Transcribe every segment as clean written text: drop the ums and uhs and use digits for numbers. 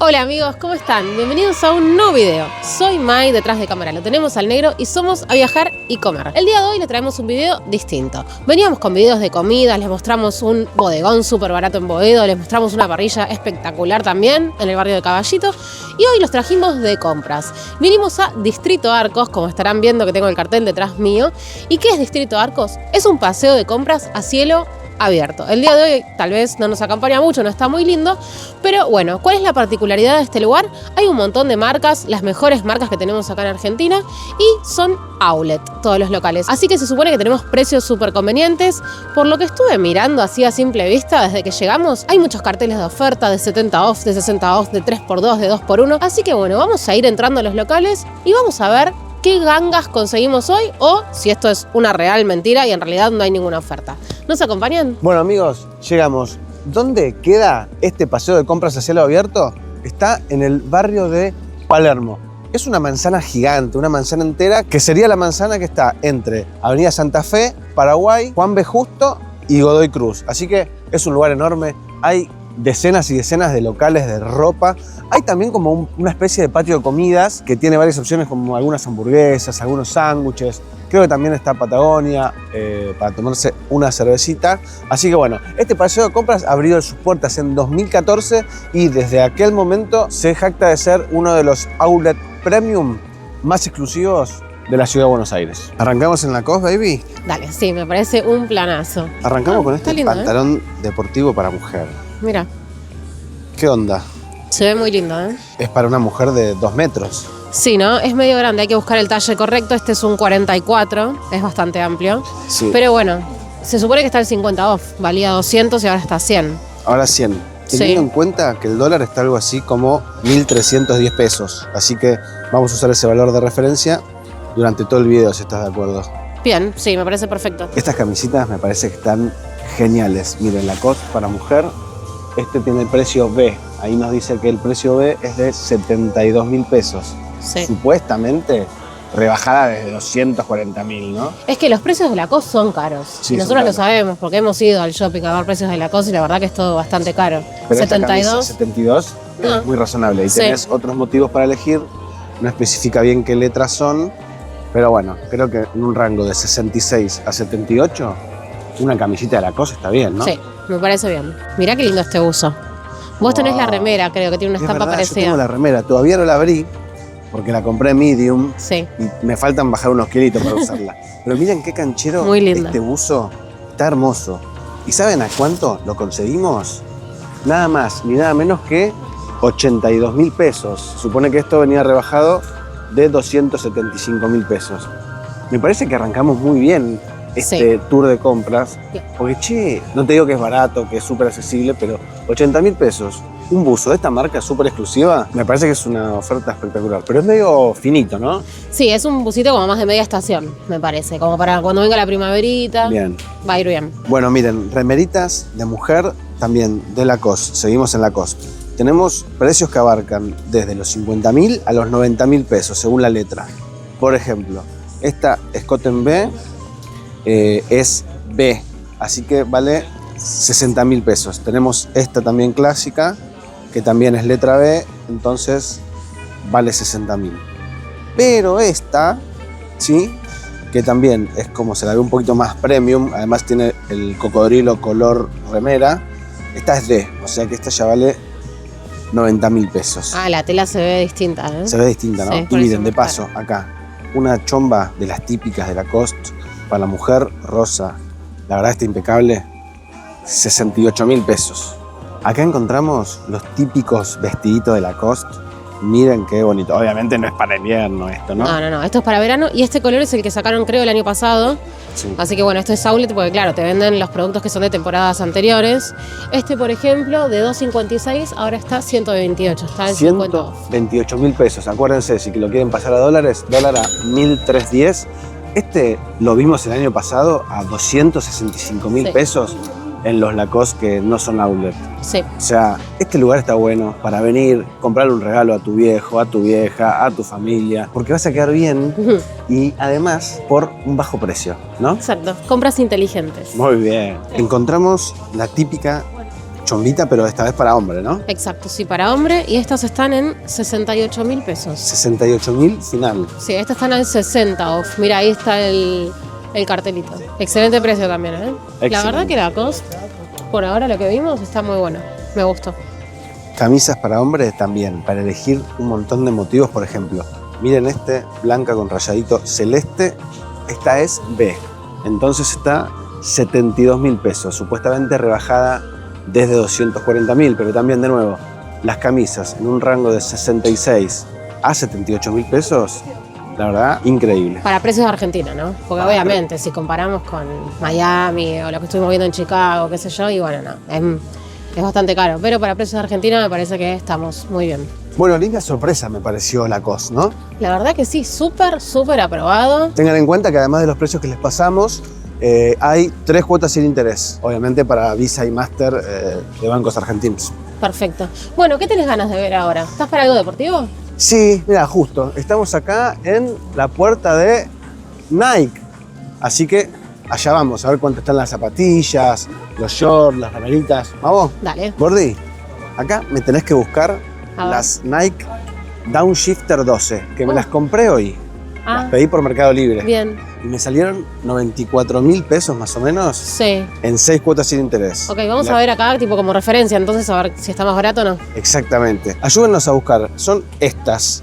Hola amigos, ¿cómo están? Bienvenidos a un nuevo video. Soy Mai, detrás de cámara lo tenemos al negro y somos A Viajar y Comer. El día de hoy les traemos un video distinto. Veníamos con videos de comida, les mostramos un bodegón súper barato en Boedo, les mostramos una parrilla espectacular también en el barrio de Caballito y hoy los trajimos de compras. Vinimos a Distrito Arcos, como estarán viendo que tengo el cartel detrás mío. ¿Y qué es Distrito Arcos? Es un paseo de compras a cielo abierto. El día de hoy tal vez no nos acompaña mucho, no está muy lindo, pero bueno, ¿cuál es la particularidad de este lugar? Hay un montón de marcas, las mejores marcas que tenemos acá en Argentina, y son outlet, todos los locales. Así que se supone que tenemos precios súper convenientes. Por lo que estuve mirando así a simple vista desde que llegamos, hay muchos carteles de oferta, de 70 off, de 60 off, de 3x2, de 2x1. Así que bueno, vamos a ir entrando a los locales y vamos a ver qué gangas conseguimos hoy o si esto es una real mentira y en realidad no hay ninguna oferta. ¿Nos acompañan? Bueno amigos, llegamos. ¿Dónde queda este paseo de compras a cielo abierto? Está en el barrio de Palermo. Es una manzana gigante, una manzana entera, que sería la manzana que está entre Avenida Santa Fe, Paraguay, Juan B. Justo y Godoy Cruz. Así que es un lugar enorme. Hay decenas y decenas de locales de ropa. Hay también como una especie de patio de comidas que tiene varias opciones, como algunas hamburguesas, algunos sándwiches. Creo que también está Patagonia para tomarse una cervecita. Así que bueno, este paseo de compras abrió sus puertas en 2014 y desde aquel momento se jacta de ser uno de los outlet premium más exclusivos de la ciudad de Buenos Aires. ¿Arrancamos en la COS, baby? Dale, sí, me parece un planazo. Arrancamos con este lindo, pantalón deportivo para mujer. Mira, ¿Qué onda? se ve muy lindo, ¿eh? Es para una mujer de 2 metros. Sí, ¿no? Es medio grande, hay que buscar el talle correcto. Este es un 44, es bastante amplio. Sí. Pero bueno, se supone que está el 50 off, valía 200 y ahora está 100. Ahora 100. Teniendo en cuenta que el dólar está algo así como 1.310 pesos. Así que vamos a usar ese valor de referencia durante todo el video, si estás de acuerdo. Bien, sí, me parece perfecto. Estas camisitas me parece que están geniales. Miren, la COS para mujer, este tiene el precio B. Ahí nos dice que el precio B es de 72.000 pesos. Sí. Supuestamente rebajada desde 240.000, ¿no? Es que los precios de la COS son caros. Sí, y nosotros son lo caros. sabemos porque hemos ido al shopping a ver precios de la COS y la verdad que es todo bastante caro. Pero esta 72. camisa, 72 No. es muy razonable. Y Sí. tenés otros motivos para elegir. No especifica bien qué letras son. Pero bueno, creo que en un rango de 66 a 78, una camisita de la COS está bien, ¿no? Sí, me parece bien. Mirá qué lindo este uso. Vos tenés la remera, creo que tiene una Es estampa verdad, parecida. yo tengo la remera. Todavía no la abrí porque la compré medium. Sí. Y me faltan bajar unos kilitos para usarla. Pero miren qué canchero. Muy linda. Este buzo está hermoso. ¿Y saben a cuánto lo conseguimos? Nada más ni nada menos que 82.000 pesos. Supone que esto venía rebajado de 275.000 pesos. Me parece que arrancamos muy bien este tour de compras. Bien. Porque, che, no te digo que es barato, que es súper accesible, pero 80.000 pesos. Un buzo de esta marca súper exclusiva, me parece que es una oferta espectacular. Pero es medio finito, ¿no? Sí, es un busito como más de media estación, me parece. Como para cuando venga la primaverita. Bien. Va a ir bien. Bueno, miren, remeritas de mujer también de Lacoste. Seguimos en Lacoste. Tenemos precios que abarcan desde los 50.000 a los 90.000 pesos, según la letra. Por ejemplo, esta Scott B es B, así que vale 60.000 pesos. Tenemos esta también clásica, que también es letra B, entonces vale 60.000. Pero esta, ¿sí? Que también es como se la ve un poquito más premium, además tiene el cocodrilo color remera. Esta es D, o sea que esta ya vale 90.000 pesos. Ah, la tela se ve distinta, ¿eh? Se ve distinta, ¿no? Sí, Y por eso miren, de más paso, acá, una chomba de las típicas de Lacoste para la mujer, rosa. La verdad está impecable, 68.000 pesos. Acá encontramos los típicos vestiditos de Lacoste. Miren qué bonito. Obviamente no es para invierno esto, ¿no? No, esto es para verano y este color es el que sacaron creo el año pasado. Sí. Así que bueno, esto es outlet porque claro, te venden los productos que son de temporadas anteriores. Este, por ejemplo, de 2.56 ahora está 128, está en 50 off. 128.000 pesos. Acuérdense, si lo quieren pasar a dólares, dólar a 1.310. Este lo vimos el año pasado a 265.000 Sí. pesos en los Lacoste que no son outlet. Sí, O sea, este lugar está bueno para venir, comprarle un regalo a tu viejo, a tu vieja, a tu familia, porque vas a quedar bien y además por un bajo precio, ¿no? exacto. Compras inteligentes. Muy bien. Encontramos la típica chombita, pero esta vez para hombre, ¿no? Exacto, sí, para hombre. Y estas están en 68.000 pesos. 68.000 final. Sí, estas están al 60 off. Mira, ahí está el cartelito. Excelente precio también, ¿eh? Excelente. La verdad que Lacoste, por ahora lo que vimos, está muy bueno. Me gustó. Camisas para hombre también, para elegir un montón de motivos, por ejemplo. Miren blanca con rayadito celeste. Esta es B. Entonces está 72.000 pesos, supuestamente rebajada desde 240.000, pero también de nuevo, las camisas en un rango de 66 a 78.000 pesos, la verdad, increíble. Para precios de Argentina, ¿no? Porque obviamente si comparamos con Miami o lo que estuvimos viendo en Chicago, qué sé yo, y bueno, no, es bastante caro, pero para precios de Argentina me parece que estamos muy bien. Bueno, linda sorpresa me pareció Lacoste, ¿no? La verdad que sí, súper aprobado. Tengan en cuenta que además de los precios que les pasamos, hay 3 cuotas sin interés, obviamente para Visa y Master de bancos argentinos. Perfecto. Bueno, ¿qué tenés ganas de ver ahora? ¿Estás para algo deportivo? Sí, mira, justo, estamos acá en la puerta de Nike, así que allá vamos, a ver cuánto están las zapatillas, los shorts, las remeritas. ¿Vamos? Dale. Gordi, acá me tenés que buscar A ver. las Nike Downshifter 12, que me las compré hoy. Ah, Las pedí por Mercado Libre. bien. Y me salieron 94.000 pesos más o menos Sí. en 6 cuotas sin interés. Ok, vamos a ver acá, tipo como referencia, entonces a ver si está más barato o no. Exactamente. Ayúdennos a buscar. Son estas.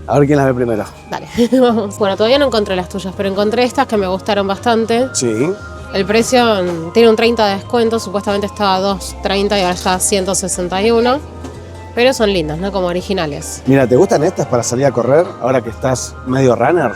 A ver quién las ve primero. Dale, vamos. Bueno, todavía no encontré las tuyas, pero encontré estas que me gustaron bastante. Sí. El precio tiene un 30 de descuento, supuestamente estaba a 2.30 y ahora está a 161. Pero son lindas, ¿no? Como originales. Mira, ¿te gustan estas para salir a correr ahora que estás medio runner?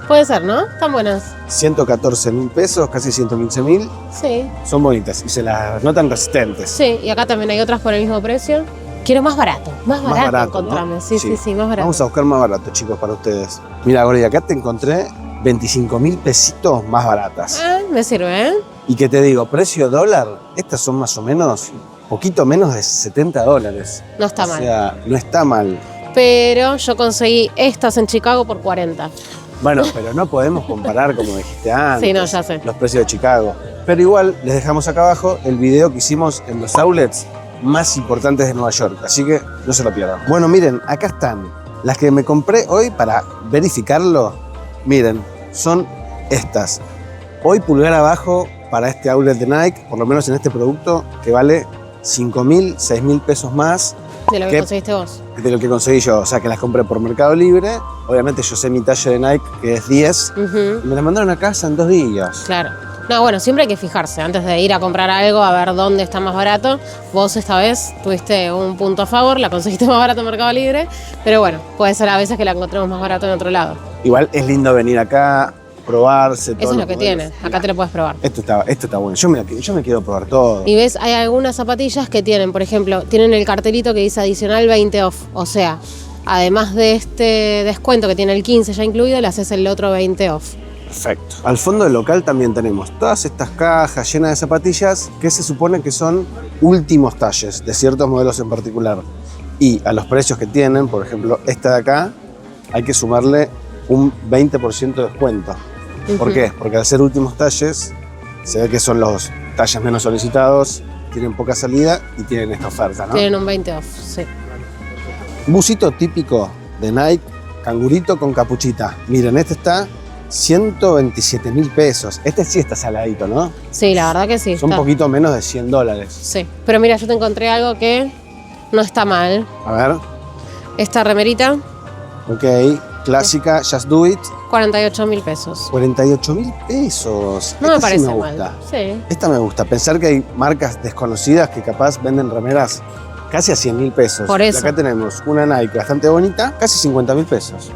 Puede ser, ¿no? Están buenas. 114.000 pesos, casi 115.000. Sí, Son bonitas y se las notan resistentes. sí. Y acá también hay otras por el mismo precio. Quiero más barato. Más barato encontrame. ¿no? Sí, sí, más barato. Vamos a buscar más barato, chicos, para ustedes. Mira, Gordi, acá te encontré 25.000 pesitos más baratas. Me sirve, ¿eh? Y que te digo, precio dólar, estas son más o menos, poquito menos de $70. No está mal. O sea, no está mal. Pero yo conseguí estas en Chicago por 40. Bueno, pero no podemos comparar, como dijiste antes, Sí, no, ya sé. los precios de Chicago. Pero igual, les dejamos acá abajo el video que hicimos en los outlets más importantes de Nueva York. Así que no se lo pierdan. Bueno, miren, acá están. Las que me compré hoy para verificarlo, miren, son estas. Hoy pulgar abajo para este outlet de Nike, por lo menos en este producto, que vale 5.000, 6.000 pesos más De lo que conseguiste vos. de lo que conseguí yo. O sea, que las compré por Mercado Libre. Obviamente yo sé mi talla de Nike, que es 10. Ujú, Y me las mandaron a casa en 2 días. claro. No, bueno, siempre hay que fijarse. Antes de ir a comprar algo, a ver dónde está más barato. Vos esta vez tuviste un punto a favor, la conseguiste más barato en Mercado Libre. Pero bueno, puede ser a veces que la encontremos más barato en otro lado. Igual es lindo venir acá, probarse. Eso es lo que tiene. Acá te lo puedes probar. Esto está bueno. Yo me quiero probar todo. Y ves, hay algunas zapatillas que tienen, por ejemplo, tienen el cartelito que dice adicional 20 off. O sea, además de este descuento que tiene el 15 ya incluido, le haces el otro 20 off. Perfecto. Al fondo del local también tenemos todas estas cajas llenas de zapatillas que se supone que son últimos talles de ciertos modelos en particular. Y a los precios que tienen, por ejemplo, esta de acá, hay que sumarle un 20% de descuento. ¿Por Ujú. qué? Porque al ser últimos talles, se ve que son los talles menos solicitados, tienen poca salida y tienen esta oferta, ¿no? Tienen un 20 off, sí. Busito típico de Nike, cangurito con capuchita. Miren, este está 127.000 pesos. Este sí está saladito, ¿no? Sí, la verdad que sí. Son un está. poquito menos de $100. Sí. Pero mira, yo te encontré algo que no está mal. A ver, Esta remerita, ok, clásica, Just Do It, 48.000 pesos. 48.000 pesos. No me Esta parece sí me mal. gusta. Sí. Esta me gusta. Pensar que hay marcas desconocidas que capaz venden remeras casi a 100.000 pesos. Por eso. Y acá tenemos una Nike bastante bonita, casi 50.000 pesos.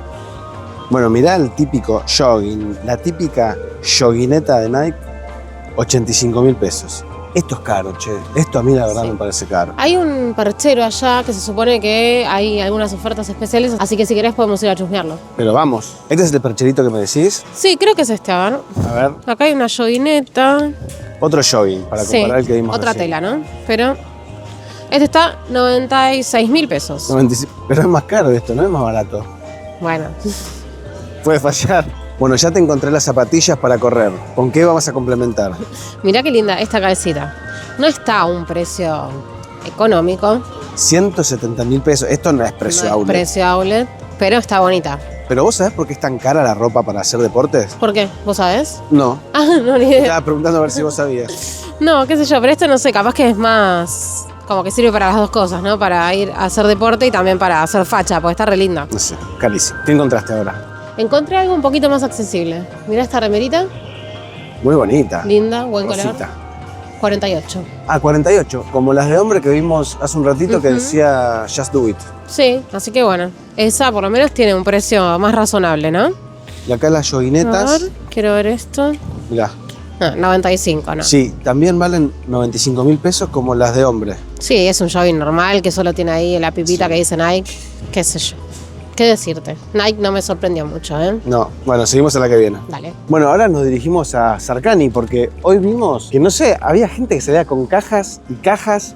Bueno, mirá el típico jogging, la típica joguineta de Nike, 85.000 pesos. Esto es caro, che. Esto a mí la verdad Sí. me parece caro. Hay un perchero allá que se supone que hay algunas ofertas especiales, así que si querés podemos ir a chusmearlo. Pero vamos, ¿este es el percherito que me decís? Sí, creo que es este, a ver. A ver, Acá hay una joguineta. otro jogging para Sí, comparar el que vimos otra recién. tela, ¿no? Pero este está 96.000 pesos. 95, pero es más caro esto, no es más barato. Bueno, Puede fallar. Bueno, ya te encontré las zapatillas para correr. ¿Con qué vamos a complementar? mirá qué linda esta calcita. No está a un precio económico. 170.000 pesos. Esto no es precio No es outlet. precio outlet, pero está bonita. Pero ¿vos sabés por qué es tan cara la ropa para hacer deportes? ¿Por qué? ¿Vos sabés? No. Ah, no, ni idea. Estaba preguntando a ver si vos sabías. No, qué sé yo, pero esto no sé, capaz que es más... Como que sirve para las dos cosas, ¿no? Para ir a hacer deporte y también para hacer facha, porque está re linda. No sé, carísimo. ¿Qué encontraste ahora? Encontré algo un poquito más accesible. Mirá esta remerita, Muy bonita. linda, buen color. Rosita. 48. Ah, 48. Como las de hombre que vimos hace un ratito que decía Just Do It. Sí, así que bueno, esa por lo menos tiene un precio más razonable, ¿no? Y acá las A joguinetas. ver, quiero ver esto. Mirá. No, 95, ¿no? Sí, también valen 95.000 pesos como las de hombre. Sí, es un jogging normal que solo tiene ahí la pipita que dice Nike, qué sé yo. ¿Qué decirte? Nike no me sorprendió mucho, ¿eh? No, bueno, seguimos a la que viene. Dale. Bueno, ahora nos dirigimos a Sarkany porque hoy vimos que, no sé, había gente que salía con cajas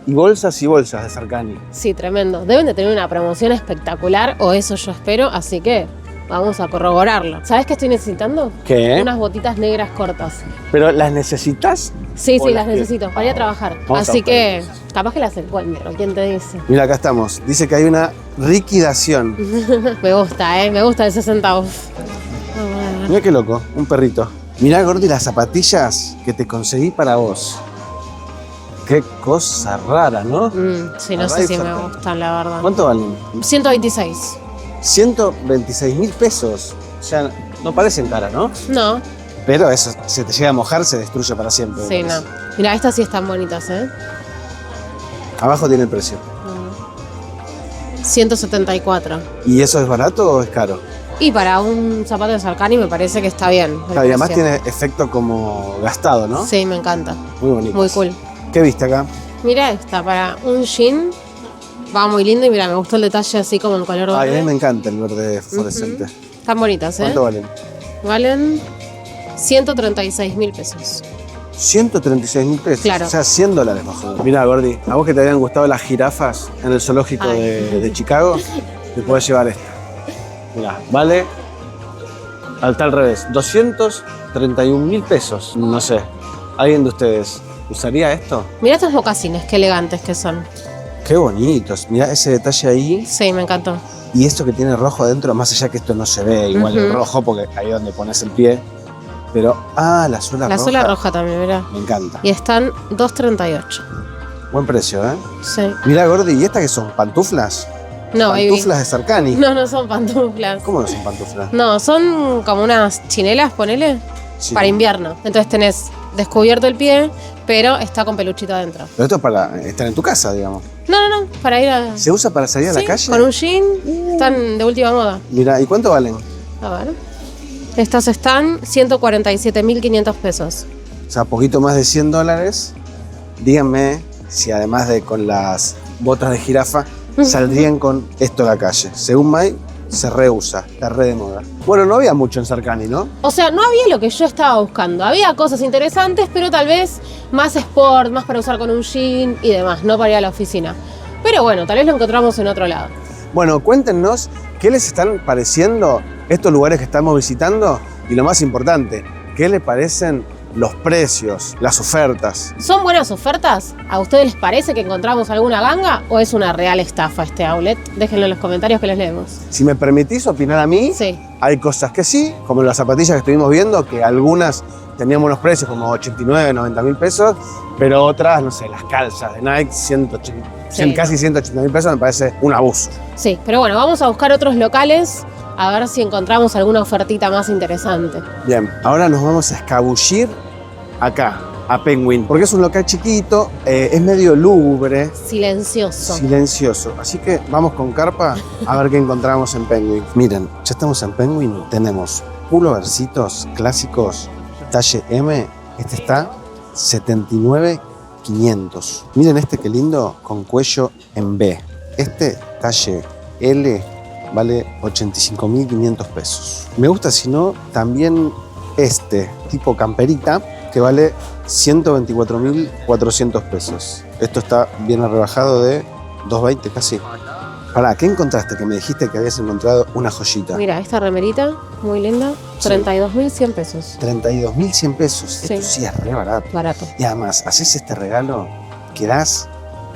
y bolsas de Sarkany. Sí, tremendo. Deben de tener una promoción espectacular, o eso yo espero, así que vamos a corroborarlo. ¿Sabes qué estoy necesitando? ¿Qué? Unas botitas negras cortas. ¿Pero las necesitas? Sí, ¿O sí, las las que- necesito para ir a trabajar. Vamos a Así buscar que entonces. capaz que las encuentro, ¿quién te dice? Mira, acá estamos. Dice que hay una liquidación. Me gusta, me gusta el 60 off. Mira qué loco, un perrito. Mirá, Gordi, las zapatillas que te conseguí para vos. Qué cosa rara, ¿no? Sí, no La sé si Riser. me gustan, la verdad. ¿Cuánto valen? 126. 126.000 pesos. O sea, no parecen caras, ¿no? No, Pero eso, se te llega a mojar, se destruye para siempre. me sí, no. parece. Mira, estas sí están bonitas, ¿eh? Abajo tiene el precio. 174. ¿Y eso es barato o es caro? Y para un zapato de Sarkany me parece que está bien. el Claro, y además precio. tiene efecto como gastado, ¿no? Sí, me encanta. Muy bonito. Muy cool. ¿Qué viste acá? Mira esta, para un jean. Va muy lindo y mira, me gustó el detalle así como en color Ay, a mí verde. me encanta el verde fluorescente. Están bonitas, ¿eh? ¿Cuánto valen? Valen 136.000 pesos. 136.000 pesos. Claro. O sea, $100 más o menos. Mirá, Gordi, a vos que te habían gustado las jirafas en el zoológico Ay. de Chicago, te podés llevar esta. Mirá, vale. Está al revés. 231.000 pesos. No sé. ¿Alguien de ustedes usaría esto? Mira estos mocasines, qué elegantes que son. Qué bonitos. Mirá ese detalle ahí. Sí, me encantó. Y esto que tiene rojo adentro, más allá que esto no se ve igual el Ujú. rojo, porque ahí es donde pones el pie. Pero, la suela La roja. suela roja también, mira. Me encanta. Y están 2.38. Buen precio, ¿eh? Sí. Mirá, Gordi, ¿y estas que son? ¿Pantuflas? No, baby. Pantuflas de Sarkany. No, no son pantuflas. ¿Cómo no son pantuflas? No, son como unas chinelas, ponele, Sí. para invierno. Entonces tenés descubierto el pie, pero está con peluchito adentro. Pero esto es para estar en tu casa, digamos. No, no, no, para ir a... ¿Se usa para salir a la Sí, calle? con un jean, están de última moda. Mira, ¿y cuánto valen? A ver. Estas están 147.500 pesos. O sea, poquito más de $100. Díganme si además de con las botas de jirafa, saldrían con esto a la calle. Según Mai, se reusa, está re de moda. Bueno, no había mucho en Sarkany, ¿no? O sea, no había lo que yo estaba buscando. Había cosas interesantes, pero tal vez más sport, más para usar con un jean y demás, no para ir a la oficina. Pero bueno, tal vez lo encontramos en otro lado. Bueno, cuéntenos qué les están pareciendo estos lugares que estamos visitando y lo más importante, qué les parecen los precios, las ofertas. ¿Son buenas ofertas? ¿A ustedes les parece que encontramos alguna ganga o es una real estafa este outlet? Déjenlo en los comentarios que les leemos. Si me permitís opinar a mí, Sí. hay cosas que sí, como las zapatillas que estuvimos viendo, que algunas tenían unos precios como 89, 90.000 pesos, pero otras, no sé, las calzas de Nike, 180, Sí. casi 180.000 pesos, me parece un abuso. Sí, pero bueno, vamos a buscar otros locales a ver si encontramos alguna ofertita más interesante. Bien, ahora nos vamos a escabullir acá, a Penguin, porque es un local chiquito, es medio lúgubre, Silencioso. silencioso. Así que vamos con carpa a ver qué encontramos en Penguin. Miren, ya estamos en Penguin, tenemos pullovercitos clásicos, talle M, este está 79.500. Miren este que lindo, con cuello en B. Este talle L vale 85.500 pesos. Me gusta, si no, también este tipo camperita, que vale 124.400 pesos. Esto está bien rebajado de 220 casi. Pará, ¿qué encontraste? Que me dijiste que habías encontrado una joyita. Mira, esta remerita, muy linda, Sí. 32.100 pesos. 32.100 pesos. Sí. Esto sí es re barato. Barato. Y además, haces este regalo quedás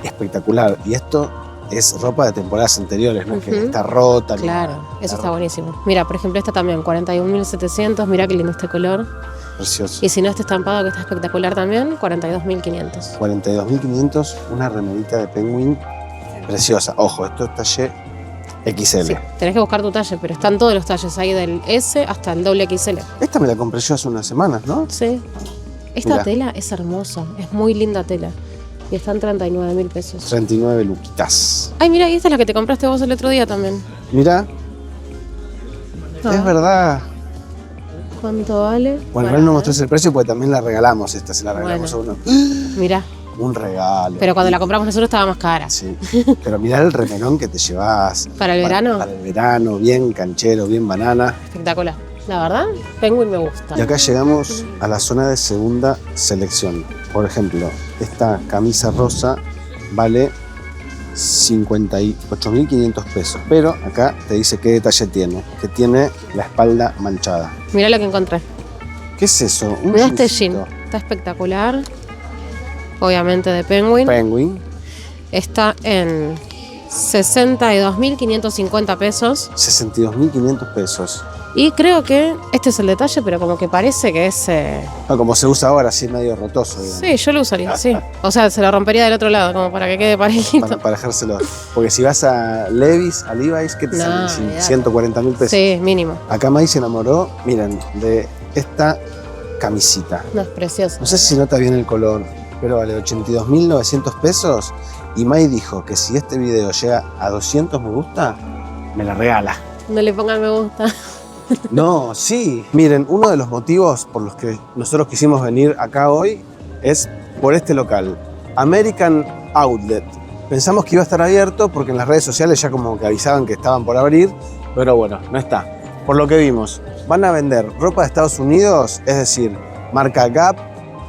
espectacular. Y esto es ropa de temporadas anteriores, ¿no? Que está rota. Claro, eso está buenísimo. Mira, por ejemplo, esta también, 41.700. Mira qué lindo este color. Precioso. Y si no, este estampado que está espectacular también, 42.500. 42.500, una remerita de Penguin preciosa. Ojo, esto es talle XL. Sí, tenés que buscar tu talle, pero están todos los talles ahí del S hasta el doble XL. Esta me la compré yo hace unas semanas, ¿no? Sí. Esta Mirá. tela es hermosa, es muy linda tela. Y están 39.000 pesos. 39 luquitas. Ay, mira, y esta es la que te compraste vos el otro día también. Mirá, Ah, es verdad. ¿Cuánto vale? Bueno, igual no mostré el precio porque también la regalamos esta, se la regalamos a uno. Mirá, Un regalo. pero cuando la compramos nosotros estaba más cara. Sí, pero mirá el remerón que te llevas. ¿Para el verano? Para el verano, bien canchero, bien banana. Espectacular. La verdad, Penguin me gusta. Y acá llegamos a la zona de segunda selección. Por ejemplo, esta camisa rosa vale 58.500 pesos. Pero acá te dice qué detalle tiene. Que tiene la espalda manchada. Mirá lo que encontré. ¿Qué es eso? Un Mirá este jeansito. jean. Está espectacular. Obviamente de Penguin. Penguin. Está en 62.550 pesos. 62.500 pesos. Y creo que este es el detalle, pero como que parece que es... No, como se usa ahora, así medio rotoso, digamos. Sí, yo lo usaría, sí. O sea, se lo rompería del otro lado, como para que quede parejito. Para dejárselo. Porque si vas a Levi's, a Levi's, ¿qué te No, salen? olvidate. 140.000 pesos. Sí, mínimo. Acá May se enamoró, miren, de esta camisita. No, es precioso. No sé si se nota bien el color, pero vale 82.900 pesos. Y May dijo que si este video llega a 200 me gusta, me la regala. No le pongan me gusta. No, sí. Miren, uno de los motivos por los que nosotros quisimos venir acá hoy es por este local, American Outlet. Pensamos que iba a estar abierto porque en las redes sociales ya como que avisaban que estaban por abrir, pero bueno, no está. Por lo que vimos, van a vender ropa de Estados Unidos, es decir, marca Gap,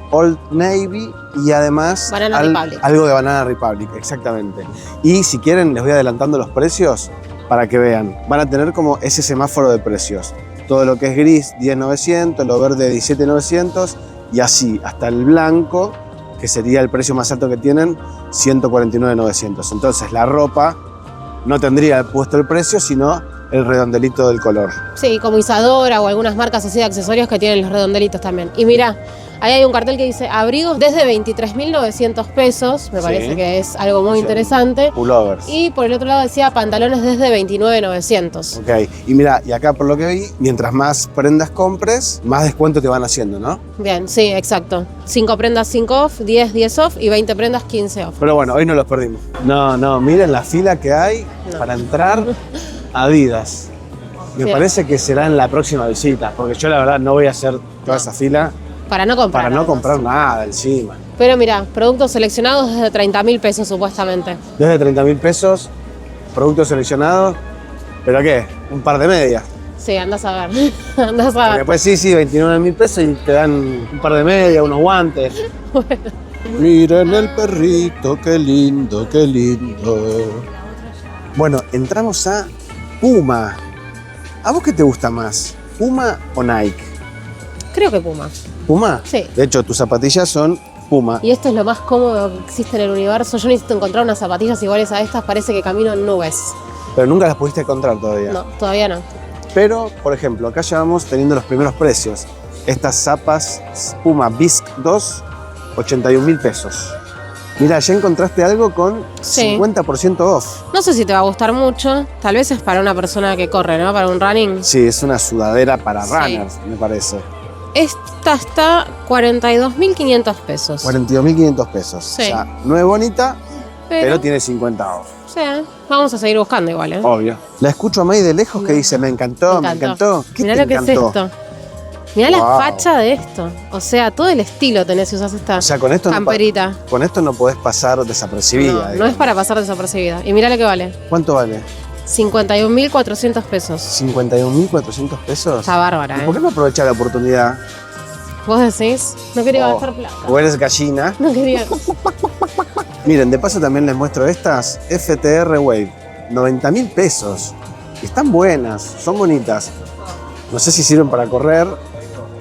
Old Navy y además Banana Republic. algo de Banana Republic, exactamente. Y si quieren, les voy adelantando los precios para que vean. Van a tener como ese semáforo de precios. Todo lo que es gris, 10.900, lo verde, 17.900 y así hasta el blanco, que sería el precio más alto que tienen, 149.900. Entonces la ropa no tendría puesto el precio, sino el redondelito del color. Sí, como Isadora o algunas marcas así de accesorios que tienen los redondelitos también. Y mirá, ahí hay un cartel que dice abrigos desde 23.900 pesos. Me Sí. parece que es algo muy Sí. interesante. Pullovers. Y por el otro lado decía pantalones desde 29.900. Ok, y mira, y acá por lo que vi, mientras más prendas compres, más descuento te van haciendo, ¿no? Bien, sí, exacto. 5 prendas 5 off, 10 off y 20 prendas 15 off. Pero bueno, hoy no los perdimos. No, miren la fila que hay No. para entrar a Adidas. Me Sí. parece que será en la próxima visita, porque yo la verdad no voy a hacer toda esa fila Para no comprar. para no además. comprar nada encima. Pero mira, productos seleccionados desde 30.000 pesos supuestamente. Desde 30.000 pesos, productos seleccionados, ¿pero qué? Un par de medias. Sí, andás a ver. Andás a Porque ver. después sí, 29.000 pesos y te dan un par de medias, unos guantes. Miren el perrito, qué lindo, qué lindo. Bueno, entramos a Puma. ¿A vos qué te gusta más? ¿Puma o Nike? Creo que Puma. ¿Puma? Sí. De hecho, tus zapatillas son Puma. Y esto es lo más cómodo que existe en el universo. Yo necesito encontrar unas zapatillas iguales a estas. Parece que camino en nubes. Pero nunca las pudiste encontrar todavía. No, todavía no. Pero, por ejemplo, acá ya vamos teniendo los primeros precios. Estas zapas Puma Bisq 2, 81.000 pesos. Mira, ya encontraste algo con Sí. 50% off. No sé si te va a gustar mucho. Tal vez es para una persona que corre, ¿no? Para un running. Sí, es una sudadera para Sí. runners, me parece. Esta está 42.500 pesos. 42.500 pesos. Sí. O sea, no es bonita, pero Pero, tiene 50 off. o sea, vamos a seguir buscando igual, ¿eh? Obvio. La escucho a May de lejos que dice, me encantó, me encantó. ¿Qué Mirá te lo que encantó? es esto. Mirá Wow. la facha de esto. O sea, todo el estilo tenés si usas esta O sea, con esto, camperita. con esto no podés pasar desapercibida. No, no digamos. es para pasar desapercibida. Y mirá lo que vale. ¿Cuánto vale? 51.400 pesos. 51.400 pesos. Está bárbara, ¿Y por qué ¿eh? no aprovechar la oportunidad? ¿Vos decís? No quería Oh. gastar plata. O eres gallina. No quería. Miren, de paso también les muestro estas FTR Wave. 90.000 pesos. Están buenas, son bonitas. No sé si sirven para correr,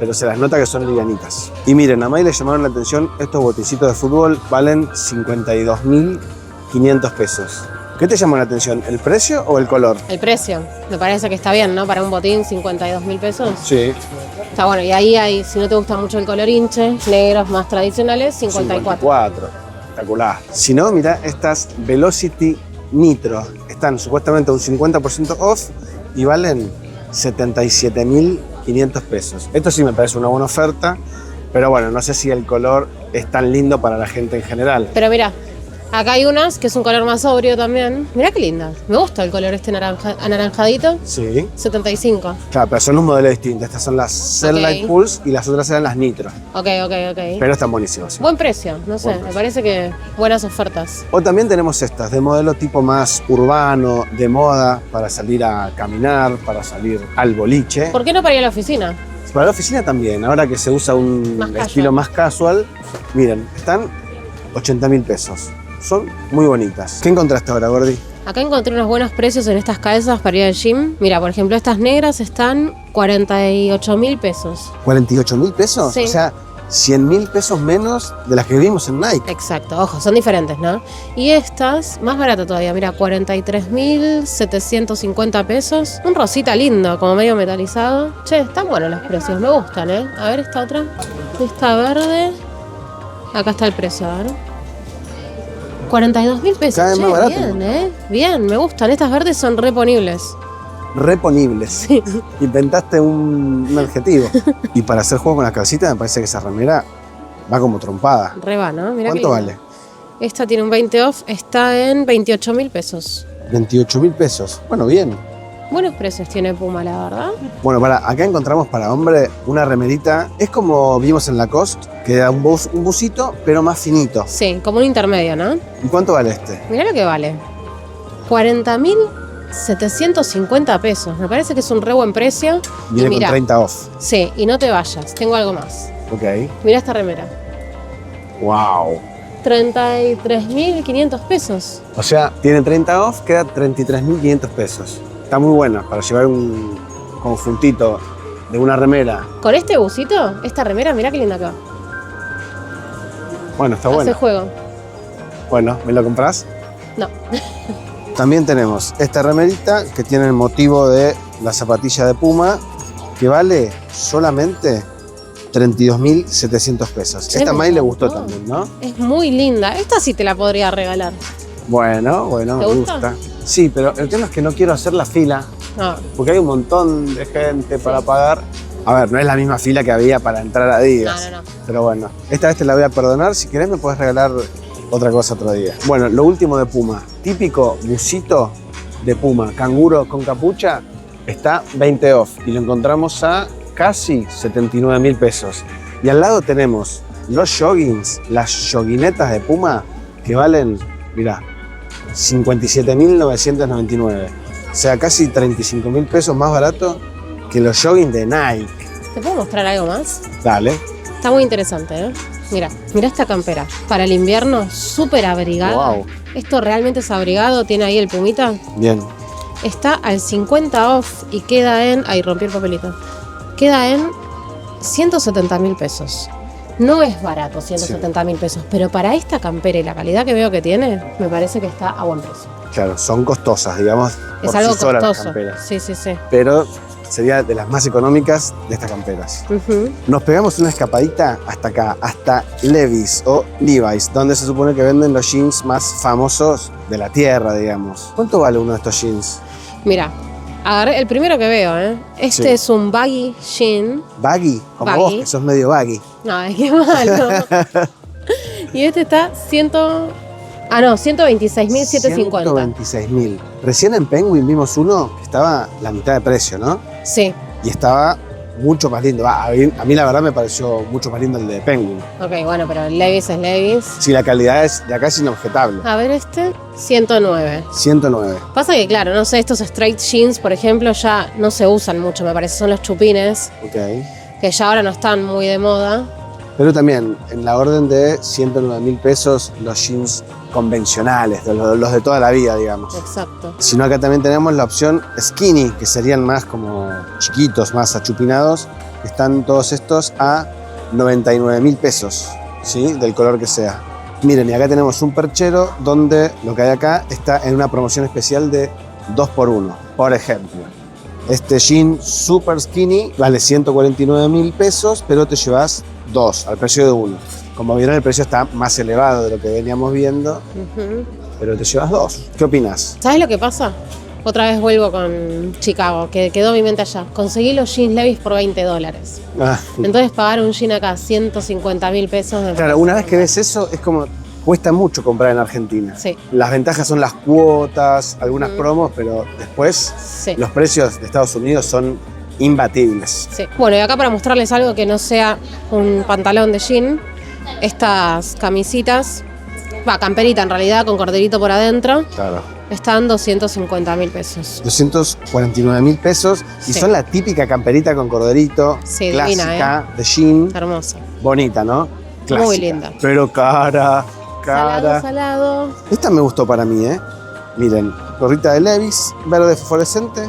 pero se las nota que son livianitas. Y miren, a May le llamaron la atención estos botecitos de fútbol, valen 52.500 pesos. ¿Qué te llamó la atención, el precio o el color? El precio, me parece que está bien, ¿no? Para un botín, 52.000 pesos. Sí. Está bueno, y ahí hay, si no te gusta mucho el color hinche, negros más tradicionales, 54. Espectacular. Si no, mira estas Velocity Nitro. Están supuestamente un 50% off y valen 77.500 pesos. Esto sí me parece una buena oferta, pero bueno, no sé si el color es tan lindo para la gente en general. Pero mira, acá hay unas que es un color más sobrio también. Mirá qué lindas. Me gusta el color este anaranjadito. Sí. 75. Claro, pero son un modelo distinto. Estas son las Cell-Lite Pulse y las otras eran las Nitro. Ok. Pero están buenísimas. Sí. Buen precio, no sé, Buen precio. me parece que buenas ofertas. O también tenemos estas de modelo tipo más urbano, de moda, para salir a caminar, para salir al boliche. ¿Por qué no para ir a la oficina? Para la oficina también, ahora que se usa un Más estilo casual. más casual. Miren, están 80.000 pesos. Son muy bonitas. ¿Qué encontraste ahora, Gordi? Acá encontré unos buenos precios en estas calzas para ir al gym. Mira, por ejemplo, estas negras están 48.000 pesos. ¿48.000 pesos? Sí. O sea, 100.000 pesos menos de las que vimos en Nike. Exacto, ojo, son diferentes, ¿no? Y estas, más barata todavía, mira, 43.750 pesos. Un rosita lindo, como medio metalizado. Che, están buenos los precios, me gustan, ¿eh? A ver esta otra. Esta verde. Acá está el precio, ¿no? 42.000 pesos. Cada vez Che, más barato. bien, ¿eh? Bien, me gustan. Estas verdes son reponibles. Reponibles. Inventaste un adjetivo. Y para hacer juego con las calcitas me parece que esa remera va como trompada. Re va, ¿no? Mirá ¿Cuánto qué lindo. vale? Esta tiene un 20 off, está en 28.000 pesos. 28.000 pesos. Bueno, bien. Buenos precios tiene Puma, la verdad. Bueno, acá encontramos para hombre una remerita. Es como vimos en Lacoste, que da un busito, pero más finito. Sí, como un intermedio, ¿no? ¿Y cuánto vale este? Mirá lo que vale. 40.750 pesos. Me parece que es un re buen precio. Viene y mirá, con 30 off. Sí, y no te vayas, tengo algo más. Ok. Mirá esta remera. Wow. 33.500 pesos. O sea, tiene 30 off, queda 33.500 pesos. Está muy buena para llevar un conjuntito de una remera. Con este busito, esta remera, mirá qué linda que va. Bueno, está Hace buena. juego. Bueno, ¿me lo compras? No. También tenemos esta remerita que tiene el motivo de la zapatilla de Puma, que vale solamente 32.700 pesos. Che, Esta a me May le gustó encantó. también, ¿no? Es muy linda. Esta sí te la podría regalar. Bueno, ¿Te me gusta? gusta. Sí, pero el tema es que no quiero hacer la fila, No. porque hay un montón de gente para pagar. A ver, no es la misma fila que había para entrar a Adidas. No. Pero bueno, esta vez te la voy a perdonar. Si querés me puedes regalar otra cosa otro día. Bueno, lo último de Puma. Típico busito de Puma, canguro con capucha, está 20 off. Y lo encontramos a casi 79.000 pesos. Y al lado tenemos los joggings, las joguinetas de Puma, que valen, mirá, 57.999. O sea, casi 35.000 pesos más barato que los joggings de Nike. ¿Te puedo mostrar algo más? Dale. Está muy interesante, ¿eh? Mira esta campera. Para el invierno, súper abrigada. Wow. Esto realmente es abrigado, tiene ahí el pumita. Bien. Está al 50 off y queda en... Ay, rompí el papelito. Queda en 170.000 pesos. No es barato 170.000 pesos, pero para esta campera y la calidad que veo que tiene, me parece que está a buen precio. Claro, son costosas, digamos. Es por algo sí solas las costoso. camperas. Sí. Pero sería de las más económicas de estas camperas. Ujú. Nos pegamos una escapadita hasta acá, hasta Levi's o Levi's, donde se supone que venden los jeans más famosos de la tierra, digamos. ¿Cuánto vale uno de estos jeans? Mira, agarré el primero que veo, ¿eh? Este Sí. es un baggy jean. Baggy, como Baggy. vos, que sos medio baggy. Ay, qué malo. Y este está 126.750. 126.000. Recién en Penguin vimos uno que estaba la mitad de precio, ¿no? Sí, Y estaba mucho más lindo. A mí la verdad me pareció mucho más lindo el de Penguin. ok, bueno, pero el Levi's es Levi's. Sí, la calidad es de acá es inobjetable. A ver este, 109. 109. Pasa que, claro, no sé, estos straight jeans, por ejemplo, ya no se usan mucho, me parece, son los chupines, Ok. que ya ahora no están muy de moda. Pero también en la orden de 109.000 pesos los jeans convencionales, los de toda la vida, digamos. Exacto. Sino acá también tenemos la opción skinny, que serían más como chiquitos, más achupinados, están todos estos a 99.000 pesos, ¿sí? Del color que sea. Miren, y acá tenemos un perchero donde lo que hay acá está en una promoción especial de 2x1. Por ejemplo, este jean super skinny vale 149.000 pesos, pero te llevas 2 al precio de 1. Como vieron, el precio está más elevado de lo que veníamos viendo, pero te llevas 2. ¿Qué opinas? ¿Sabes lo que pasa? Otra vez vuelvo con Chicago, que quedó mi mente allá. Conseguí los jeans Levi's por $20. Entonces pagar un jean acá 150.000 pesos. Claro, una vez que ves eso, es como, cuesta mucho comprar en Argentina. Sí. Las ventajas son las cuotas, algunas promos, pero después los precios de Estados Unidos son imbatibles. Sí. Bueno, y acá para mostrarles algo que no sea un pantalón de jean, estas camisitas, camperita en realidad, con corderito por adentro. Claro. Están 250.000 pesos. 249.000 pesos y son la típica camperita con corderito, clásica, divina, de jean. Hermosa. Bonita, ¿no? Clásica. Muy linda. Pero cara. Salado. Esta me gustó para mí, ¿eh? Miren, gorrita de Levi's, verde fluorescente.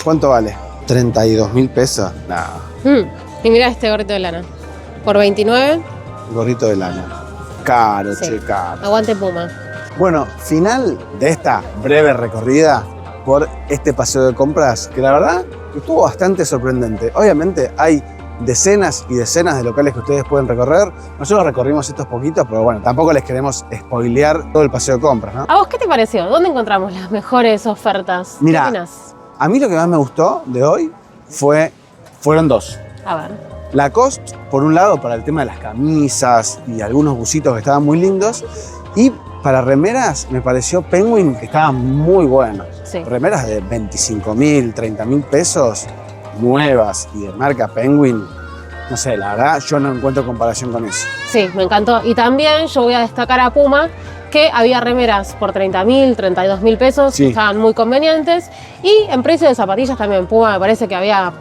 ¿Cuánto vale? 32.000 pesos. Nah. Y mira este gorrito de lana. Por 29. Gorrito de lana. Caro, che, caro. Aguante Puma. Bueno, final de esta breve recorrida por este paseo de compras, que la verdad estuvo bastante sorprendente. Obviamente hay decenas y decenas de locales que ustedes pueden recorrer. Nosotros recorrimos estos poquitos, pero bueno, tampoco les queremos spoilear todo el paseo de compras, ¿no? ¿A vos qué te pareció? ¿Dónde encontramos las mejores ofertas? Mira, ¿qué opinas? A mí lo que más me gustó de hoy fueron dos. A ver. Lacoste, por un lado, para el tema de las camisas y algunos bucitos que estaban muy lindos. Y para remeras me pareció Penguin, que estaba muy bueno. Sí. Remeras de 25.000, 30.000 pesos, nuevas y de marca Penguin. No sé, la verdad yo no encuentro comparación con eso. Sí, me encantó. Y también yo voy a destacar a Puma, que había remeras por 30.000, 32.000 pesos, que estaban muy convenientes. Y en precio de zapatillas también, Puma me parece que había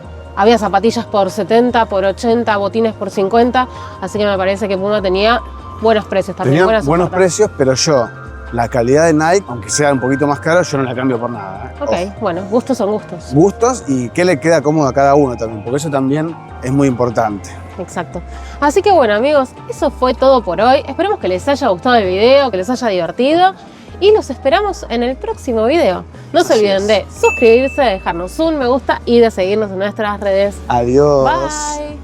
zapatillas por 70, por 80, botines por 50. Así que me parece que Puma tenía buenos precios también. Tenía buenos precios, pero yo, la calidad de Nike, aunque sea un poquito más caro, yo no la cambio por nada. Ok, bueno, gustos son gustos. Gustos y qué le queda cómodo a cada uno también, porque eso también es muy importante. Exacto. Así que bueno, amigos, eso fue todo por hoy. Esperemos que les haya gustado el video, que les haya divertido. Y los esperamos en el próximo video. No se olviden de suscribirse, de dejarnos un me gusta y de seguirnos en nuestras redes. Adiós. Bye.